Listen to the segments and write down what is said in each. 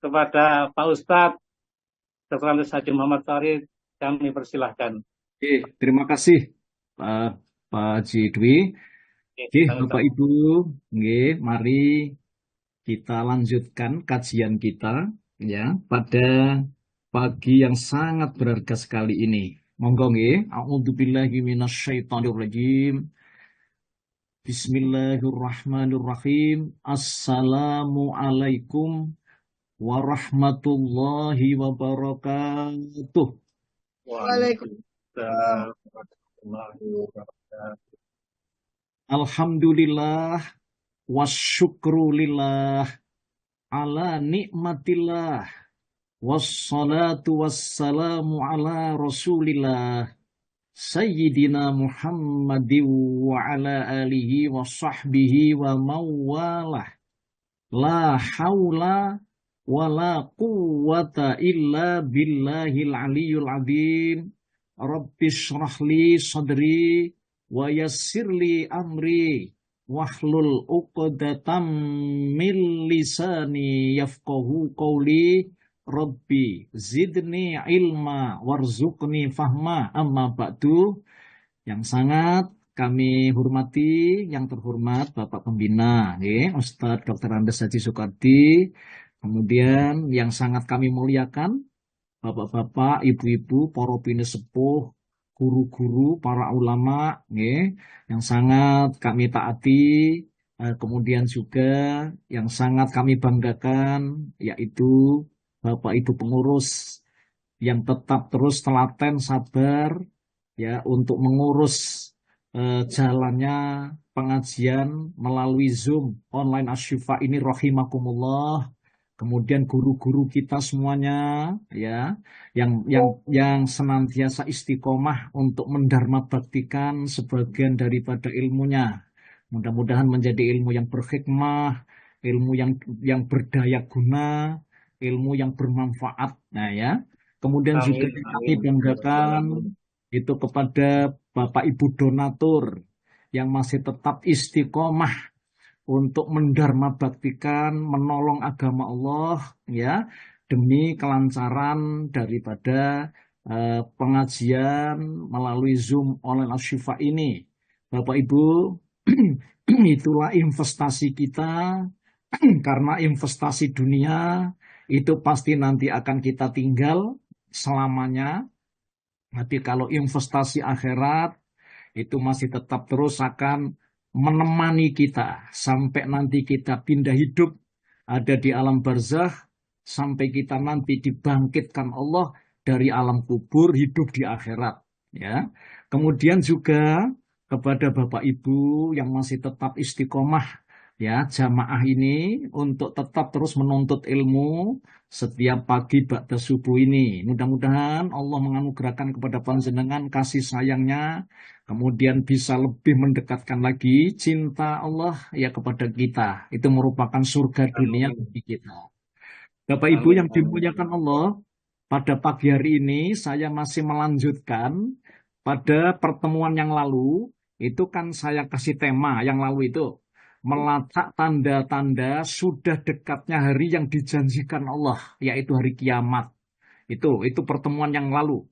kepada Pak Ustadz, Dr. Andes Haji Muhammad Farid, kami persilahkan. Oke, terima kasih Pak Pak Haji Dwi. Oke, Oke, Bapak sama-sama. Ibu, oke, mari kita lanjutkan kajian kita ya pada pagi yang sangat berharga sekali ini. Monggo nggih. A'udzubillahi minasyaitonirrajim. Bismillahirrahmanirrahim. Assalamualaikum warahmatullahi wabarakatuh. Waalaikumsalam warahmatullahi wabarakatuh. Alhamdulillah wasyukrulillah ala nikmatillah wassalatu wassalamu ala rasulillah Sayyidina Muhammadin wa ala alihi wa sahbihi wa mawalah la hawla wa la quwwata illa billahil aliyul azim Rabbi shrah li sadri wa yassir li amri wahlul uqdatam min lisani yafqahu qawli Rabbi zidni ilma warzuqni fahma amma ba'du. Yang sangat kami hormati, yang terhormat Bapak Pembina, Ustadz Dr. Andes Haji Soekardi. Kemudian yang sangat kami muliakan Bapak-bapak, ibu-ibu, para pinisepuh, guru-guru, para ulama, yang sangat kami taati. Kemudian juga yang sangat kami banggakan, yaitu Bapak Ibu pengurus yang tetap terus telaten sabar ya untuk mengurus jalannya pengajian melalui Zoom online Asyifa ini rahimakumullah. Kemudian guru-guru kita semuanya ya yang senantiasa istiqomah untuk mendharma baktikan sebagian daripada ilmunya. Mudah-mudahan menjadi ilmu yang berhikmah, ilmu yang berdaya guna, ilmu yang bermanfaat. Nah ya. Kemudian juga Amin, kami amin. banggakan itu kepada Bapak Ibu donatur yang masih tetap istiqomah untuk mendharma baktikan, menolong agama Allah ya demi kelancaran daripada pengajian melalui Zoom online Asyifa ini. Bapak Ibu, itulah investasi kita karena investasi dunia itu pasti nanti akan kita tinggal selamanya. Tapi kalau investasi akhirat itu masih tetap terus akan menemani kita sampai nanti kita pindah hidup ada di alam barzakh sampai kita nanti dibangkitkan Allah dari alam kubur hidup di akhirat ya. Kemudian juga kepada Bapak Ibu yang masih tetap istiqomah ya jamaah ini untuk tetap terus menuntut ilmu setiap pagi ba'da subuh ini. Mudah-mudahan Allah menganugerahkan kepada panjenengan kasih sayangnya, kemudian bisa lebih mendekatkan lagi cinta Allah ya kepada kita. Itu merupakan surga dunia Amin, bagi kita. Bapak Ibu amin, yang amin. dimuliakan Allah, pada pagi hari ini saya masih melanjutkan pada pertemuan yang lalu, itu kan saya kasih tema yang lalu itu melacak tanda-tanda sudah dekatnya hari yang dijanjikan Allah, yaitu hari kiamat. Itu pertemuan yang lalu.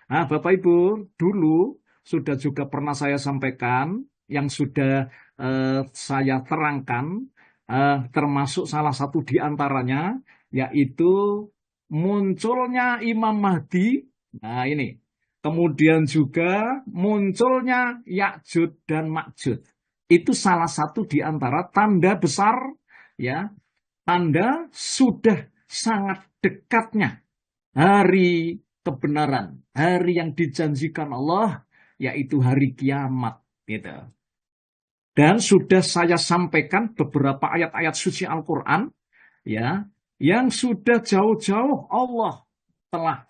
Nah, Bapak Ibu, dulu sudah juga pernah saya sampaikan yang sudah saya terangkan, termasuk salah satu di antaranya, yaitu munculnya Imam Mahdi. Nah, ini. Kemudian juga munculnya Ya'jud dan Ma'jud. Itu salah satu di antara tanda besar, ya, tanda sudah sangat dekatnya hari kebenaran, hari yang dijanjikan Allah, yaitu hari kiamat. Gitu. Dan sudah saya sampaikan beberapa ayat-ayat suci Al-Quran, ya, yang sudah jauh-jauh Allah telah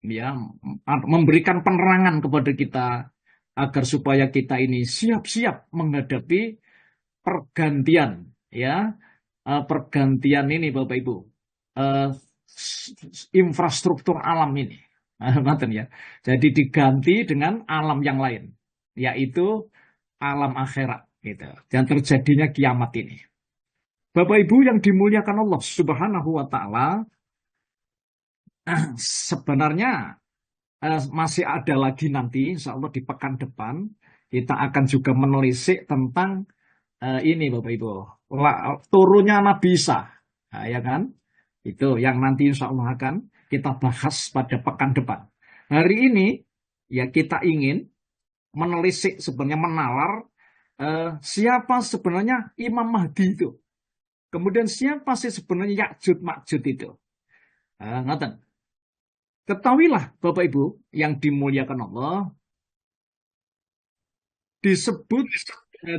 ya memberikan penerangan kepada kita agar supaya kita ini siap-siap menghadapi pergantian, ya, pergantian ini Bapak Ibu, eh, infrastruktur alam ini. Ya. Jadi diganti dengan alam yang lain, yaitu alam akhirat gitu. Dan terjadinya kiamat ini. Bapak Ibu yang dimuliakan Allah Subhanahu wa taala, sebenarnya masih ada lagi nanti, insya Allah di pekan depan kita akan juga menelisik tentang ini Bapak Ibu, turunnya Nabi Isa, nah, ya kan? Itu yang nanti insya Allah akan kita bahas pada pekan depan. Hari ini ya kita ingin menelisik, sebenarnya menalar siapa sebenarnya Imam Mahdi itu. Kemudian siapa sih sebenarnya Ya'jud Ma'jud itu. Ngoten. Ketahuilah Bapak Ibu yang dimuliakan Allah, disebut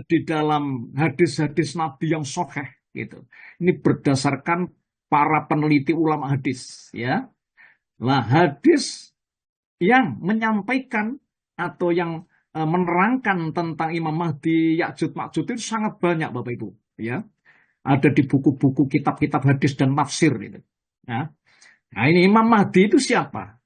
di dalam hadis-hadis Nabi yang sahih gitu. Ini berdasarkan para peneliti ulama hadis, ya. Nah, hadis yang menyampaikan atau yang menerangkan tentang Imam Mahdi, Ya'jud Ma'jud itu sangat banyak Bapak Ibu, ya. Ada di buku-buku kitab-kitab hadis dan tafsir gitu. Ya. Nah, ini Imam Mahdi itu siapa?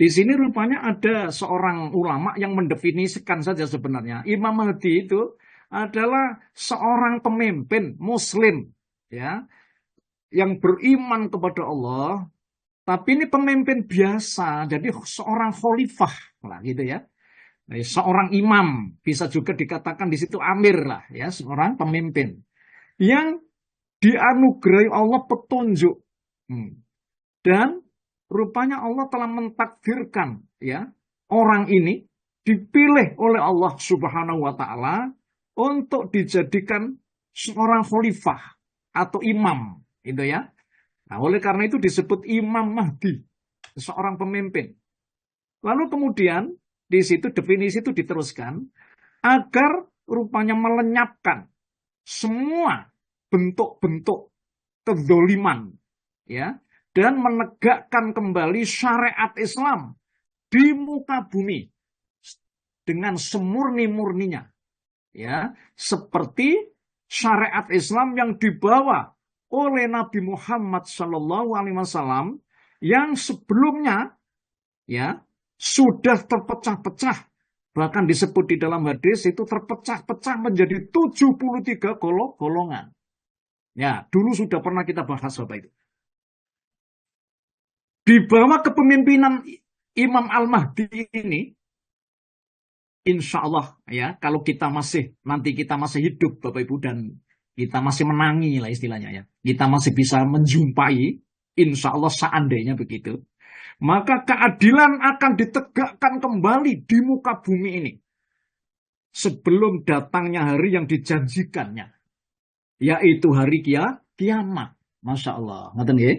Di sini rupanya ada seorang ulama yang mendefinisikan saja sebenarnya. Imam Mahdi itu adalah seorang pemimpin Muslim, ya, yang beriman kepada Allah. Tapi ini pemimpin biasa, jadi seorang khalifah lah gitu ya. Seorang imam, bisa juga dikatakan di situ amir lah ya, seorang pemimpin yang dianugerahi Allah petunjuk. Dan rupanya Allah telah mentakdirkan ya orang ini dipilih oleh Allah Subhanahu wa taala untuk dijadikan seorang khalifah atau imam, gitu ya. Nah, oleh karena itu disebut Imam Mahdi, seorang pemimpin. Lalu kemudian di situ definisi itu diteruskan agar rupanya melenyapkan semua bentuk-bentuk kezoliman, ya, dan menegakkan kembali syariat Islam di muka bumi dengan semurni-murninya, ya, seperti syariat Islam yang dibawa oleh Nabi Muhammad SAW yang sebelumnya ya sudah terpecah-pecah, bahkan disebut di dalam hadis itu terpecah-pecah menjadi 73 golongan. Ya, dulu sudah pernah kita bahas Bapak itu. Di bawah kepemimpinan Imam Al-Mahdi ini, insya Allah ya, kalau kita masih nanti kita masih hidup Bapak Ibu dan kita masih menangi lah istilahnya ya, kita masih bisa menjumpai, insya Allah seandainya begitu, maka keadilan akan ditegakkan kembali di muka bumi ini sebelum datangnya hari yang dijanjikannya, yaitu hari kiamat. Masya Allah. Ngerti nggih?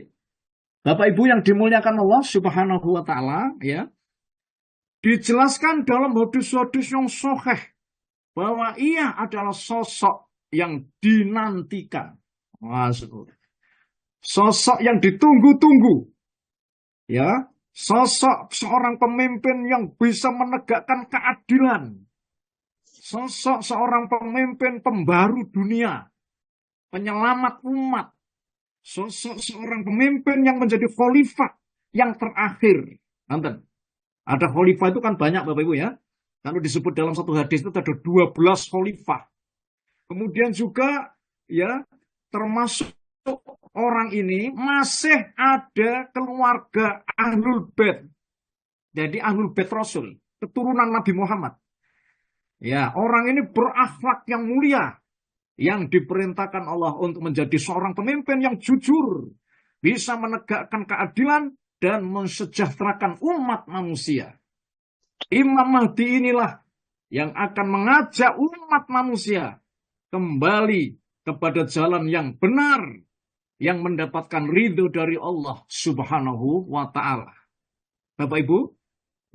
Bapak Ibu yang dimuliakan Allah Subhanahu wa taala, ya. Dijelaskan dalam hadis-hadis yang sahih bahwa ia adalah sosok yang dinantikan. Sosok yang ditunggu-tunggu. Ya, sosok seorang pemimpin yang bisa menegakkan keadilan. Sosok seorang pemimpin pembaru dunia, penyelamat umat. Sosok seorang pemimpin yang menjadi khalifah yang terakhir. Nonton. Ada khalifah itu kan banyak Bapak Ibu ya. Kalau disebut dalam satu hadis itu ada 12 khalifah. Kemudian juga ya termasuk orang ini masih ada keluarga Ahlul Bait. Jadi Ahlul Bait Rasul, keturunan Nabi Muhammad. Ya, orang ini berakhlak yang mulia, yang diperintahkan Allah untuk menjadi seorang pemimpin yang jujur, bisa menegakkan keadilan dan mensejahterakan umat manusia. Imam Mahdi inilah yang akan mengajak umat manusia kembali kepada jalan yang benar, yang mendapatkan ridho dari Allah Subhanahu wa ta'ala. Bapak Ibu,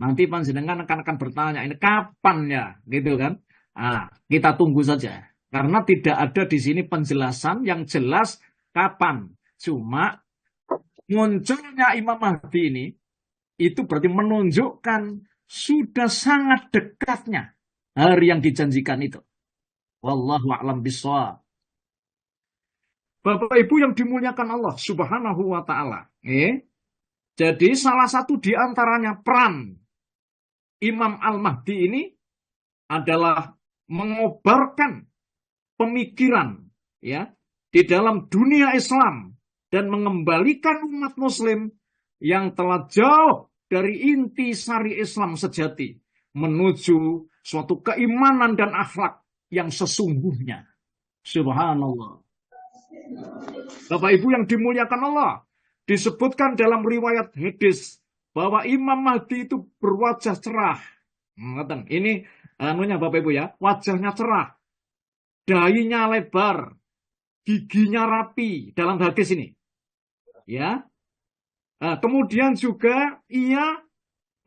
nanti panjenengan akan bertanya, ini kapan ya? Gitu kan? Nah, kita tunggu saja. Karena tidak ada di sini penjelasan yang jelas kapan. Cuma munculnya Imam Mahdi ini, itu berarti menunjukkan sudah sangat dekatnya hari yang dijanjikan itu. Wallahu a'lam bishawab. Bapak Ibu yang dimuliakan Allah Subhanahu wa ta'ala. Jadi salah satu di antaranya peran Imam Al-Mahdi ini adalah mengobarkan pemikiran ya di dalam dunia Islam dan mengembalikan umat muslim yang telah jauh dari inti sari Islam sejati menuju suatu keimanan dan akhlak yang sesungguhnya. Subhanallah. Bapak Ibu yang dimuliakan Allah, disebutkan dalam riwayat hadis bahwa Imam Mahdi itu berwajah cerah. Ini anunya Bapak Ibu ya, wajahnya cerah, dahinya lebar, giginya rapi dalam hadis ini. Ya. Kemudian juga ia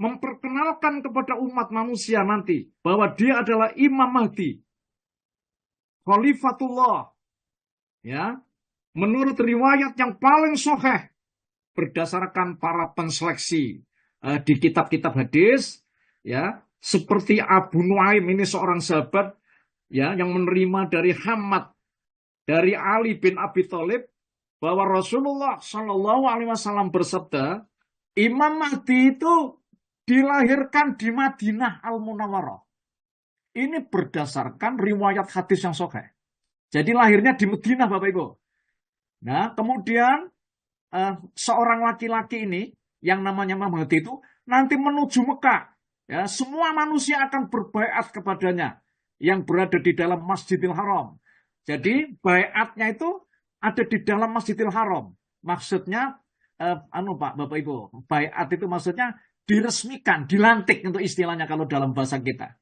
memperkenalkan kepada umat manusia nanti bahwa dia adalah Imam Mahdi, Khalifatullah. Ya. Menurut riwayat yang paling sahih berdasarkan para penseleksi di kitab-kitab hadis, ya, seperti Abu Nuaim, ini seorang sahabat ya yang menerima dari Hamad dari Ali bin Abi Thalib bahwa Rasulullah Shallallahu Alaihi Wasallam bersabda, Imam Mahdi itu dilahirkan di Madinah Al Munawwarah. Ini berdasarkan riwayat hadis yang sahih. Jadi lahirnya di Madinah, Bapak Ibu. Nah, kemudian seorang laki-laki ini yang namanya Imam Mahdi itu nanti menuju Mekah. Ya, semua manusia akan berbaiat kepadanya yang berada di dalam Masjidil Haram. Jadi baiatnya itu ada di dalam Masjidil Haram. Maksudnya, Pak, Bapak Ibu, baiat itu maksudnya diresmikan, dilantik untuk istilahnya kalau dalam bahasa kita.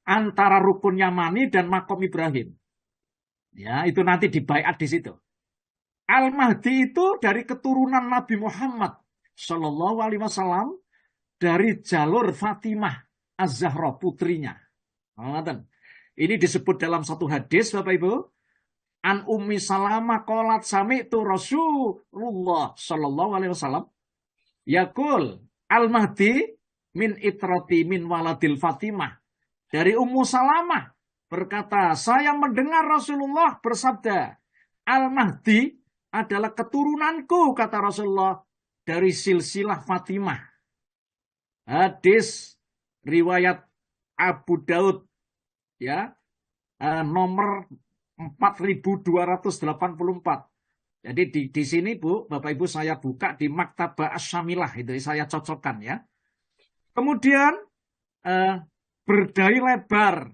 Antara rukun Yamani dan Makom Ibrahim. Ya, itu nanti dibaiat di situ. Al-Mahdi itu dari keturunan Nabi Muhammad Shallallahu Alaihi Wasallam dari jalur Fatimah Az-Zahra putrinya. Ini disebut dalam satu hadis, Bapak Ibu. An Ummi Salamah qalat sami'tu Rasulullah Shallallahu Alaihi Wasallam yaqul Al-Mahdi min itrati min waladil Fatimah. Dari Ummu Salamah berkata, saya mendengar Rasulullah bersabda, Al-Mahdi adalah keturunanku, kata Rasulullah, dari silsilah Fatimah. Hadis riwayat Abu Daud, ya, nomor 4284. Jadi di sini Bu, Bapak Ibu saya buka di Maktabah Asy-Syamilah, itu saya cocokkan ya. Kemudian berdahi lebar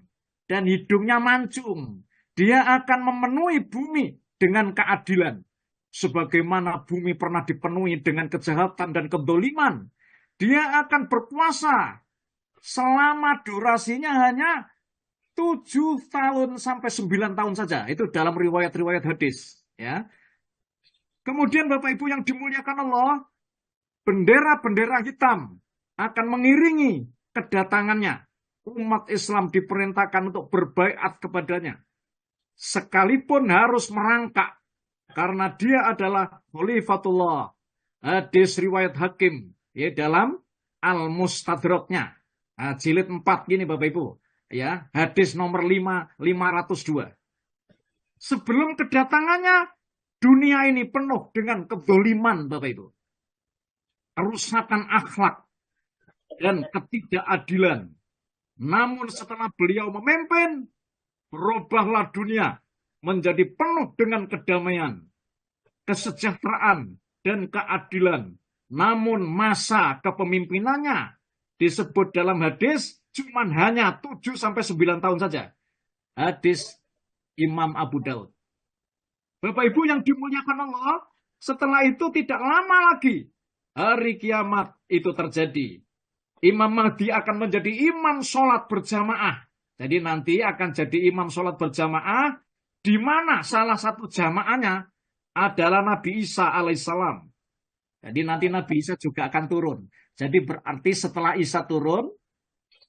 dan hidungnya mancung. Dia akan memenuhi bumi dengan keadilan. Sebagaimana bumi pernah dipenuhi dengan kejahatan dan kedoliman. Dia akan berpuasa selama durasinya hanya 7 tahun sampai 9 tahun saja. Itu dalam riwayat-riwayat hadis. Ya. Kemudian Bapak Ibu yang dimuliakan Allah, bendera-bendera hitam akan mengiringi kedatangannya. Umat Islam diperintahkan untuk berbaiat kepadanya. Sekalipun harus merangkak. Karena dia adalah Khalifatullah. Hadis riwayat Hakim. Ya, dalam Al-Mustadraknya. Jilid 4 gini Bapak Ibu. Ya, hadis nomor 502. Sebelum kedatangannya, dunia ini penuh dengan kedoliman Bapak Ibu. Kerusakan akhlak dan ketidakadilan. Namun setelah beliau memimpin, berubahlah dunia menjadi penuh dengan kedamaian, kesejahteraan, dan keadilan. Namun masa kepemimpinannya disebut dalam hadis cuma hanya 7-9 tahun saja. Hadis Imam Abu Daud. Bapak Ibu yang dimuliakan Allah, setelah itu tidak lama lagi hari kiamat itu terjadi. Imam Mahdi akan menjadi imam sholat berjamaah. Jadi nanti akan jadi imam sholat berjamaah, di mana salah satu jamaahnya adalah Nabi Isa alaihissalam. Jadi nanti Nabi Isa juga akan turun. Jadi berarti setelah Isa turun,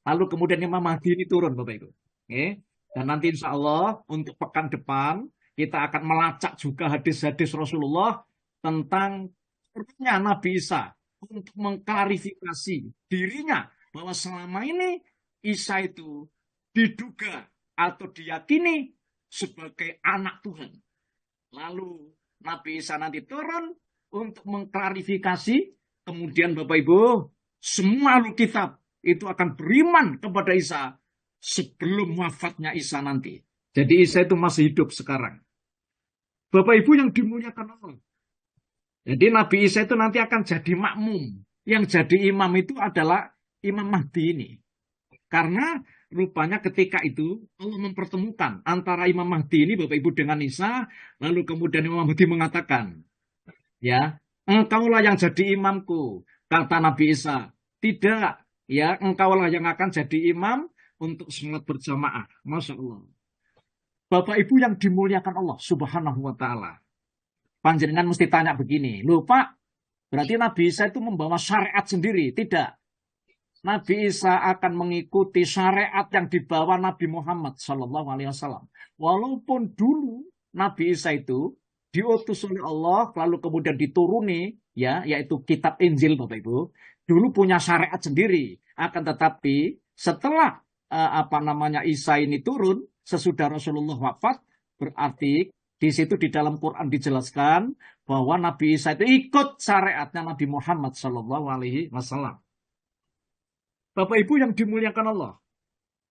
lalu kemudian Imam Mahdi ini turun, Bapak Ibu. Oke. Dan nanti insya Allah untuk pekan depan, kita akan melacak juga hadis-hadis Rasulullah tentang turunnya Nabi Isa. Untuk mengklarifikasi dirinya bahwa selama ini Isa itu diduga atau diyakini sebagai anak Tuhan. Lalu Nabi Isa nanti turun untuk mengklarifikasi, kemudian Bapak Ibu, semua ahli kitab itu akan beriman kepada Isa sebelum wafatnya Isa nanti. Jadi Isa itu masih hidup sekarang. Bapak Ibu yang dimuliakan Allah. Jadi Nabi Isa itu nanti akan jadi makmum. Yang jadi imam itu adalah Imam Mahdi ini. Karena rupanya ketika itu Allah mempertemukan antara Imam Mahdi ini Bapak Ibu dengan Isa, lalu kemudian Imam Mahdi mengatakan, ya, engkaulah yang jadi imamku, kata Nabi Isa. Tidak, ya, engkaulah yang akan jadi imam untuk sholat berjamaah. Masya Allah. Bapak Ibu yang dimuliakan Allah Subhanahu wa Ta'ala. Panjenengan mesti tanya begini, loh Pak, berarti Nabi Isa itu membawa syariat sendiri? Tidak. Nabi Isa akan mengikuti syariat yang dibawa Nabi Muhammad SAW. Walaupun dulu Nabi Isa itu diutus oleh Allah, lalu kemudian dituruni, ya, yaitu kitab Injil, Bapak Ibu. Dulu punya syariat sendiri. Akan tetapi setelah Isa ini turun, sesudah Rasulullah wafat, berarti di situ di dalam Quran dijelaskan bahwa Nabi Isa itu ikut syariatnya Nabi Muhammad SAW. Bapak Ibu yang dimuliakan Allah,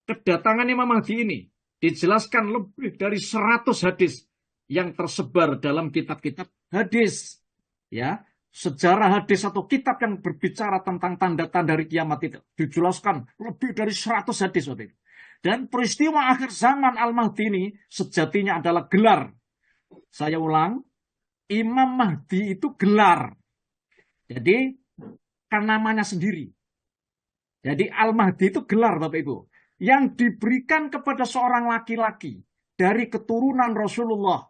kedatangan Imam Mahdi ini dijelaskan lebih dari 100 hadis yang tersebar dalam kitab-kitab hadis. Ya, sejarah hadis atau kitab yang berbicara tentang tanda-tanda dari kiamat itu dijelaskan lebih dari 100 hadis. Bapak Ibu. Dan peristiwa akhir zaman Al-Mahdi ini sejatinya adalah gelar. Saya ulang, Imam Mahdi itu gelar. Jadi kan namanya sendiri. Jadi Al-Mahdi itu gelar Bapak Ibu. Yang diberikan kepada seorang laki-laki dari keturunan Rasulullah.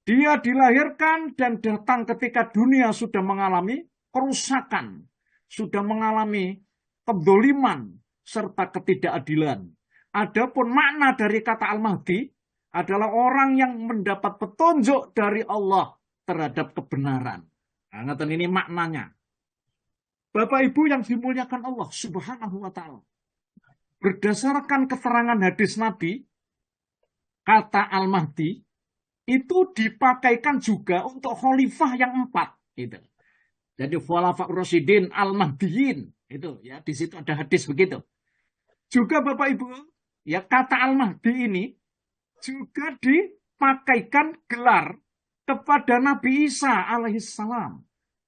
Dia dilahirkan dan datang ketika dunia sudah mengalami kerusakan. Sudah mengalami kedoliman serta ketidakadilan. Adapun makna dari kata Al-Mahdi adalah orang yang mendapat petunjuk dari Allah terhadap kebenaran. Nah, ini maknanya. Bapak Ibu yang dimuliakan Allah Subhanahu wa Ta'ala. Berdasarkan keterangan hadis Nabi, kata Al-Mahdi itu dipakaikan juga untuk khalifah yang 4. Gitu. Jadi Khulafaur Rasyidin Al-Mahdiyin. Itu ya, di situ ada hadis begitu. Juga Bapak Ibu, ya kata Al-Mahdi ini juga dipakaikan gelar kepada Nabi Isa alaihissalam.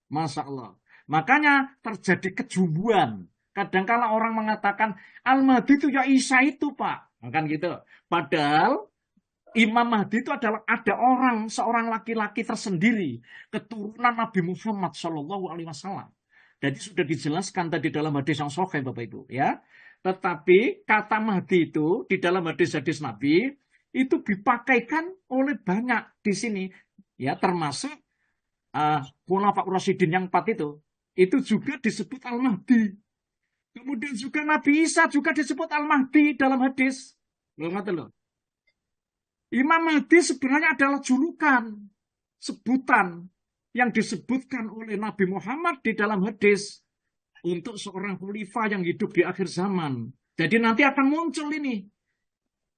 Masya Allah. Makanya terjadi kejumbuhan. Kadangkala orang mengatakan Al-Mahdi itu ya Isa itu Pak. Kan gitu. Padahal Imam Mahdi itu adalah ada seorang laki-laki tersendiri, keturunan Nabi Muhammad SAW. Jadi sudah dijelaskan tadi dalam hadis yang sahih Bapak Ibu ya. Tetapi kata Mahdi itu di dalam hadis-hadis Nabi itu dipakaikan oleh banyak di sini ya, termasuk Khulafaur Rasyidin yang 4 itu juga disebut Al-Mahdi. Kemudian juga Nabi Isa juga disebut Al-Mahdi dalam hadis. Loh. Imam Mahdi sebenarnya adalah julukan, sebutan yang disebutkan oleh Nabi Muhammad di dalam hadis untuk seorang khalifah yang hidup di akhir zaman. Jadi nanti akan muncul ini.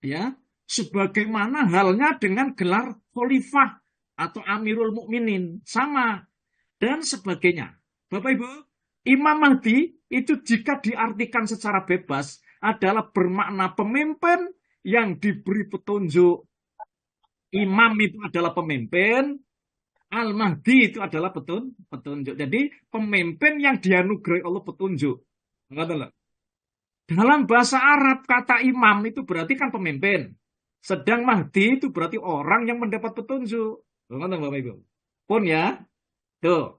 Ya, sebagaimana halnya dengan gelar khalifah atau Amirul Mukminin, sama dan sebagainya. Bapak Ibu, Imam Mahdi itu jika diartikan secara bebas adalah bermakna pemimpin yang diberi petunjuk. Imam itu adalah pemimpin, Al-Mahdi itu adalah petunjuk. Jadi pemimpin yang dianugerahi Allah petunjuk. Dalam bahasa Arab kata imam itu berarti kan pemimpin. Sedang Mahdi itu berarti orang yang mendapat petunjuk. Bapak Ibu. Pun ya. Tuh.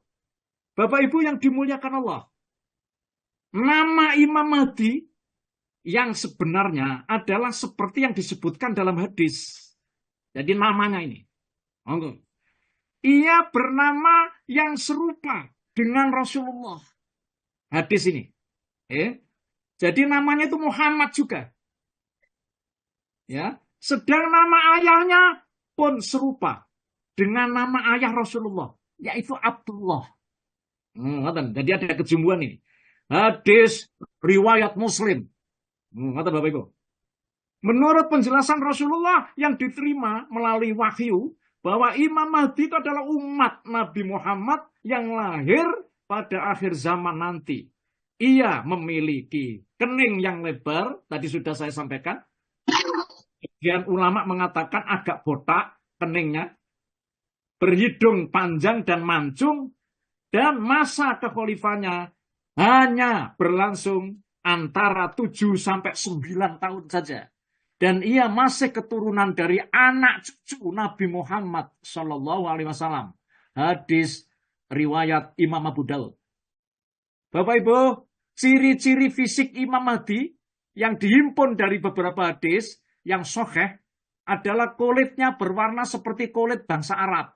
Bapak Ibu yang dimuliakan Allah. Nama Imam Mahdi yang sebenarnya adalah seperti yang disebutkan dalam hadis. Jadi namanya ini. Ia bernama yang serupa dengan Rasulullah. Hadis ini. Jadi namanya itu Muhammad juga. Ya. Sedang nama ayahnya pun serupa dengan nama ayah Rasulullah. Yaitu Abdullah. Jadi ada kejumbuhan ini. Hadis riwayat Muslim. Bapak Ibu. Menurut penjelasan Rasulullah yang diterima melalui wahyu bahwa Imam Mahdi itu adalah umat Nabi Muhammad yang lahir pada akhir zaman nanti. Ia memiliki kening yang lebar, tadi sudah saya sampaikan. Sebagian ulama mengatakan agak botak keningnya. berhidung panjang dan mancung, dan masa kekhalifannya hanya berlangsung antara 7 sampai 9 tahun saja. Dan ia masih keturunan dari anak cucu Nabi Muhammad Shallallahu Alaihi Wasallam. Hadis riwayat Imam Abu Daud. Bapak Ibu, ciri-ciri fisik Imam Mahdi yang dihimpun dari beberapa hadis yang sahih adalah kulitnya berwarna seperti kulit bangsa Arab.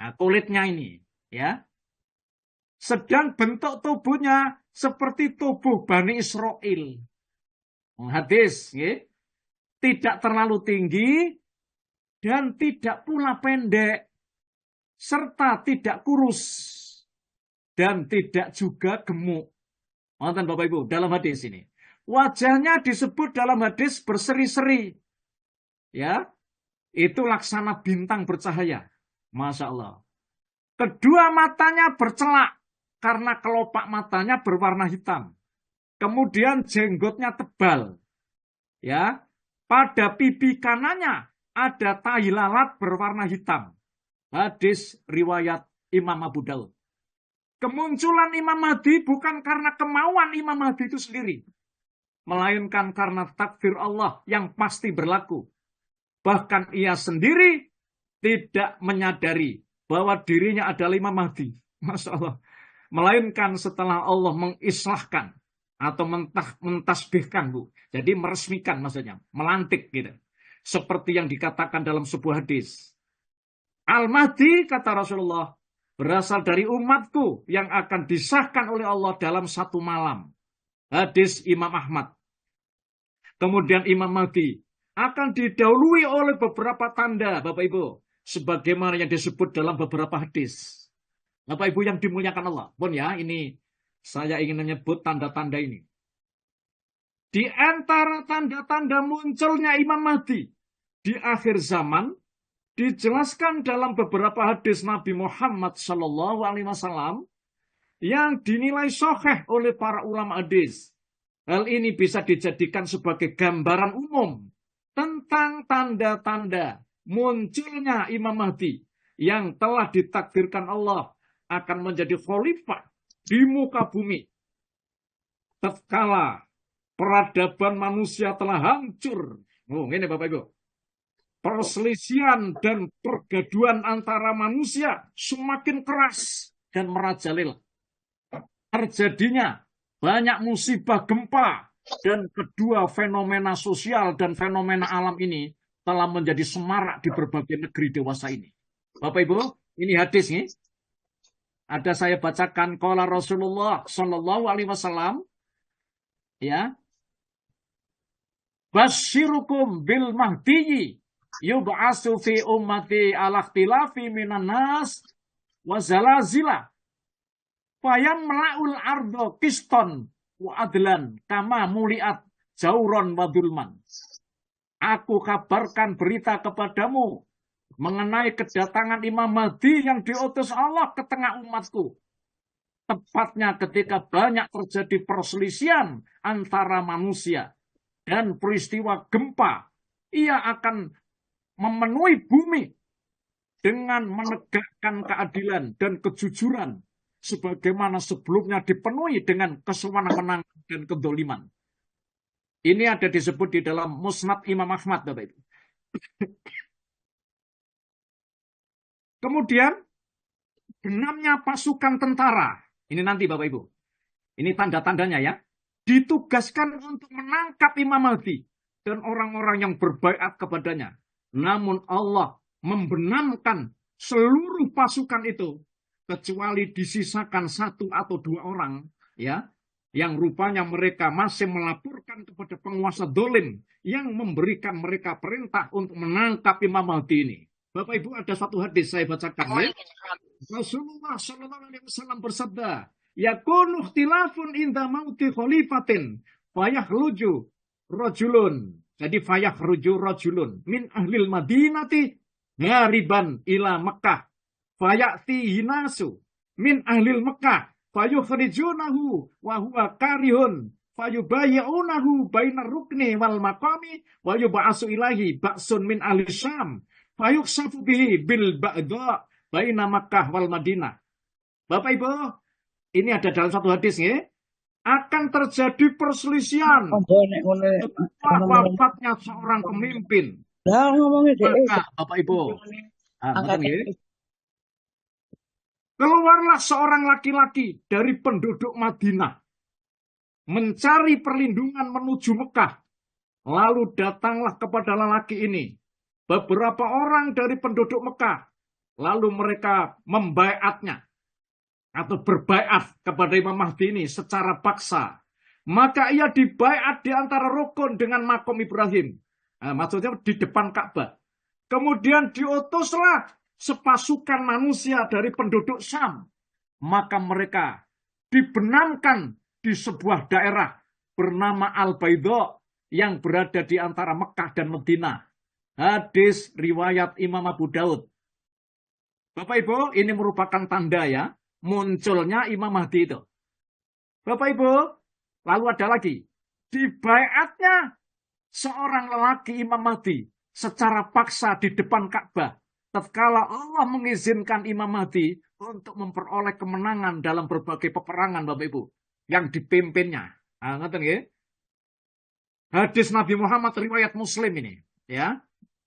Nah, kulitnya ini, ya. Sedang bentuk tubuhnya seperti tubuh Bani Israel. Hadis, ya. Tidak terlalu tinggi dan tidak pula pendek, serta tidak kurus dan tidak juga gemuk. Nonton Bapak Ibu dalam hadis ini. Wajahnya disebut dalam hadis berseri-seri. Ya, itu laksana bintang bercahaya. Masya Allah. Kedua matanya bercelak karena kelopak matanya berwarna hitam. Kemudian jenggotnya tebal. Ya, pada pipi kanannya ada tai lalat berwarna hitam. Hadis riwayat Imam Abu Daud. Kemunculan Imam Mahdi bukan karena kemauan Imam Mahdi itu sendiri, melainkan karena takdir Allah yang pasti berlaku. Bahkan ia sendiri tidak menyadari bahwa dirinya adalah Imam Mahdi. Masya Allah. Melainkan setelah Allah mengislahkan atau mentasbihkan, Bu. Jadi meresmikan maksudnya, melantik gitu. Seperti yang dikatakan dalam sebuah hadis. Al-Mahdi, kata Rasulullah, berasal dari umatku yang akan disahkan oleh Allah dalam satu malam. Hadis Imam Ahmad. Kemudian Imam Mahdi akan didahului oleh beberapa tanda, Bapak Ibu. Sebagaimana yang disebut dalam beberapa hadis. Bapak Ibu yang dimuliakan Allah. Pun ya, ini saya ingin menyebut tanda-tanda ini. Di antara tanda-tanda munculnya Imam Mahdi di akhir zaman, dijelaskan dalam beberapa hadis Nabi Muhammad SAW yang dinilai sahih oleh para ulama hadis. Hal ini bisa dijadikan sebagai gambaran umum tentang tanda-tanda munculnya Imam Mahdi yang telah ditakdirkan Allah akan menjadi khalifah di muka bumi. Tatkala peradaban manusia telah hancur. Oh, ini Bapak Ibu. Perselisihan dan pergaduhan antara manusia semakin keras dan merajalela. Terjadinya banyak musibah gempa dan kedua fenomena sosial dan fenomena alam ini telah menjadi semarak di berbagai negeri dewasa ini. Bapak Ibu, ini hadis nih. Ada saya bacakan qala Rasulullah Shallallahu Alaihi Wasallam, ya. Basyirukum bil mahdiyi yub'asu fi ummati ala ikhtilafi minan nas wa zalazila fayam mla'ul ardo kiston wa adlan kama muliat jauron wa dulman. Aku kabarkan berita kepadamu mengenai kedatangan Imam Mahdi yang diutus Allah ke tengah umatku. Tepatnya ketika banyak terjadi perselisihan antara manusia dan peristiwa gempa, ia akan memenuhi bumi dengan menegakkan keadilan dan kejujuran sebagaimana sebelumnya dipenuhi dengan kesewenang-wenangan dan kedoliman. Ini ada disebut di dalam Musnad Imam Ahmad, Bapak Ibu. Kemudian genapnya pasukan tentara. Ini nanti Bapak Ibu. Ini tanda-tandanya ya. Ditugaskan untuk menangkap Imam Mahdi dan orang-orang yang berbaiat kepadanya. Namun Allah membenamkan seluruh pasukan itu kecuali disisakan 1 atau 2 orang ya, yang rupanya mereka masih melaporkan kepada penguasa dolim yang memberikan mereka perintah untuk menangkap Imam Mahdi ini. Bapak Ibu, ada satu hadis saya bacakan ya. Rasulullah Shallallahu Alaihi Wasallam bersabda, yakunu ikhtilafun inda mauti khalifatin fayakhruju rajulun. Jadi fayakhruju rajulun min ahlil madinati ngariban ila Mekah fayati hinasu min ahlil Mekah fayukhrijunahu wa huwa karihun fayubayyunahu bainar rukni wal maqami wa yub'asu ilahi ba'sun min ahli Syam fayuksafu bihi bil ba'da baina Makkah wal Madinah. Bapak Ibu, ini ada dalam satu hadis ya, akan terjadi perselisihan setelah wafatnya seorang pemimpin. Maka Bapak Ibu, keluarlah seorang laki-laki dari penduduk Madinah mencari perlindungan menuju Mekah. Lalu datanglah kepada lelaki ini beberapa orang dari penduduk Mekah. Lalu mereka membaiatnya atau berbaiat kepada Imam Mahdi ini secara paksa. Maka ia dibaiat di antara rukun dengan makom Ibrahim. Nah, maksudnya di depan Ka'bah. Kemudian diutuslah sepasukan manusia dari penduduk Syam. Maka mereka dibenamkan di sebuah daerah bernama Al-Baidha yang berada di antara Mekah dan Madinah. Hadis riwayat Imam Abu Daud. Bapak Ibu, ini merupakan tanda ya, munculnya Imam Mahdi itu. Bapak Ibu, lalu ada lagi. Di baiatnya seorang lelaki Imam Mahdi secara paksa di depan Ka'bah. Tatkala Allah mengizinkan Imam Mahdi untuk memperoleh kemenangan dalam berbagai peperangan, Bapak Ibu, yang dipimpinnya. Nah, ngerti ya? Hadis Nabi Muhammad riwayat Muslim ini, ya.